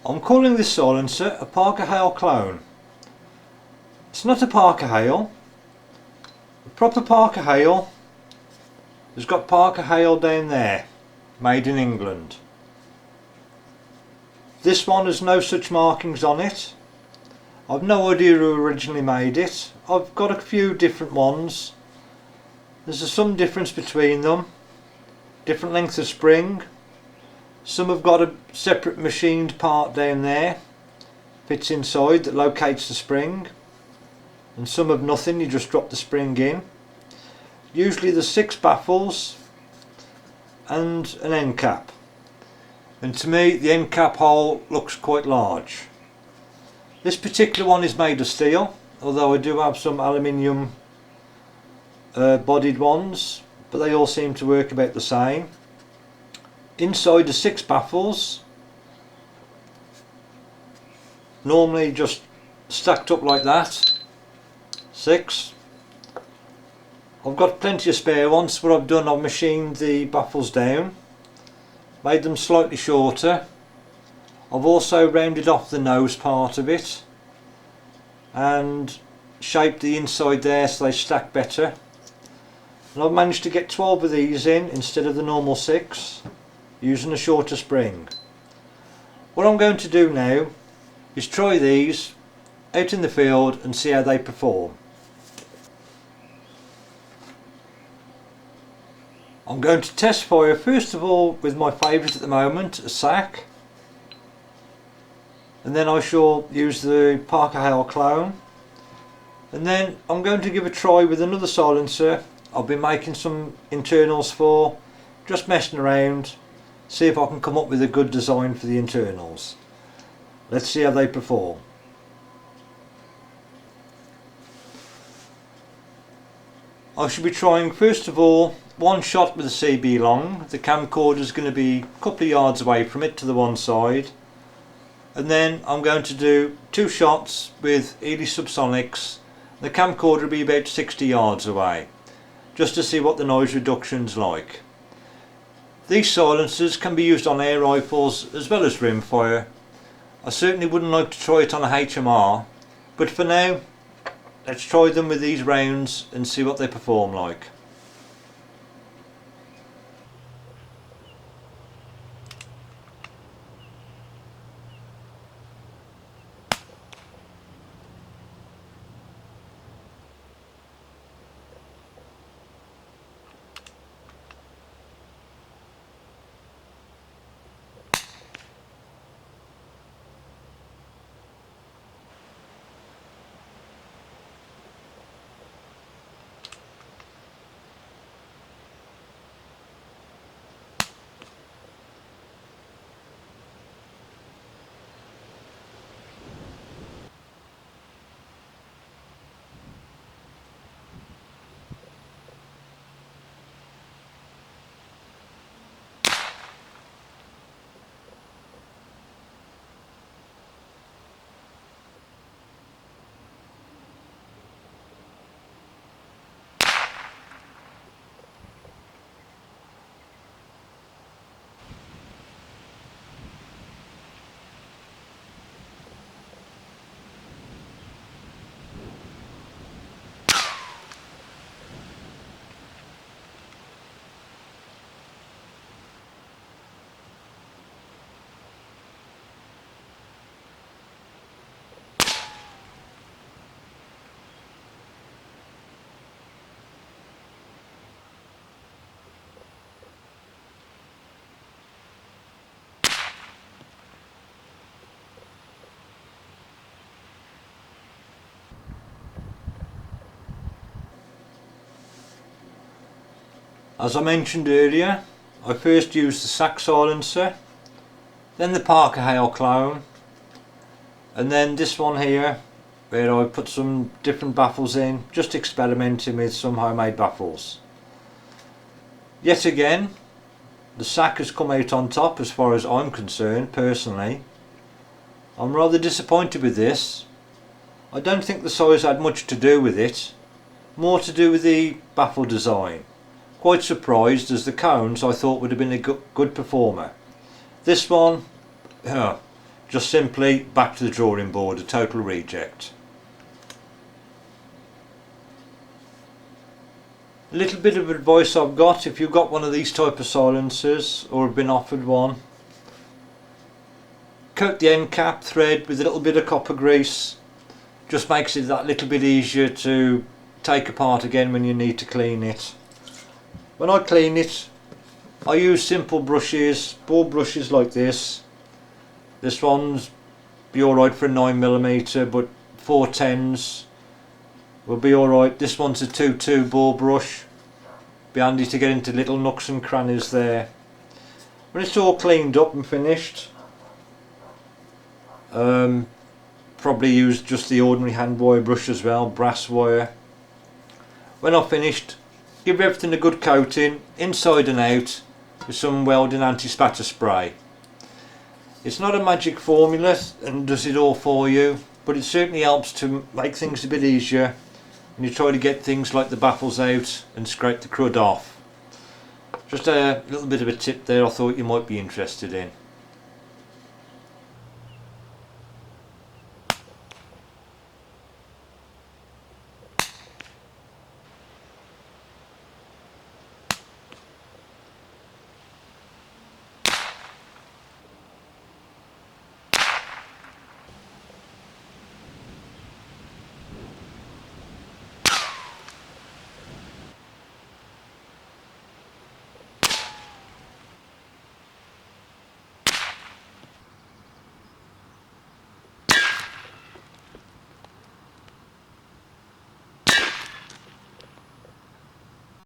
I'm calling this silencer a Parker Hale clone. It's not a Parker Hale. A proper Parker Hale has got Parker Hale down there, made in England. This one has no such markings on it. I've no idea who originally made it. I've got a few different ones. There's some difference between them. Different length of spring. Some have got a separate machined part down there, fits inside, that locates the spring, and some have nothing, you just drop the spring in. Usually there's 6 baffles and an end cap, and to me the end cap hole looks quite large. This particular one is made of steel, although I do have some aluminium bodied ones, but they all seem to work about the same. Inside the 6 baffles, normally just stacked up like that, 6. I've got plenty of spare ones. What I've done, I've machined the baffles down, made them slightly shorter. I've also rounded off the nose part of it and shaped the inside there so they stack better. And I've managed to get 12 of these in instead of the normal 6. Using a shorter spring. What I'm going to do now is try these out in the field and see how they perform. I'm going to test fire first of all with my favourite at the moment, a sack, and then I shall use the Parker Hale clone, and then I'm going to give a try with another silencer I've been making some internals for, just messing around. See if I can come up with a good design for the internals. Let's see how they perform. I should be trying first of all one shot with a CB long. The camcorder is going to be a couple of yards away from it to the one side, and then I'm going to do 2 shots with HALE subsonics. The camcorder will be about 60 yards away, just to see what the noise reduction's like. These silencers can be used on air rifles as well as rimfire. I certainly wouldn't like to try it on a HMR, but for now let's try them with these rounds and see what they perform like. As I mentioned earlier, I first used the sack silencer, then the Parker Hale clone, and then this one here where I put some different baffles in, just experimenting with some homemade baffles. Yet again, the sack has come out on top as far as I'm concerned personally. I'm rather disappointed with this. I don't think the size had much to do with it, more to do with the baffle design. Quite surprised, as the cones I thought would have been a good performer. This one just simply back to the drawing board, a total reject. A little bit of advice I've got: if you've got one of these type of silencers or have been offered one, coat the end cap thread with a little bit of copper grease. Just makes it that little bit easier to take apart again when you need to clean it. When I clean it, I use simple brushes, ball brushes like this. This one's be alright for a 9mm, but 410s will be alright. This one's a 2.2 ball brush. Be handy to get into little nooks and crannies there. When it's all cleaned up and finished, probably use just the ordinary hand wire brush as well, brass wire. When I've finished, give everything a good coating inside and out with some welding anti-spatter spray. It's not a magic formula and does it all for you, but it certainly helps to make things a bit easier when you try to get things like the baffles out and scrape the crud off. Just a little bit of a tip there I thought you might be interested in.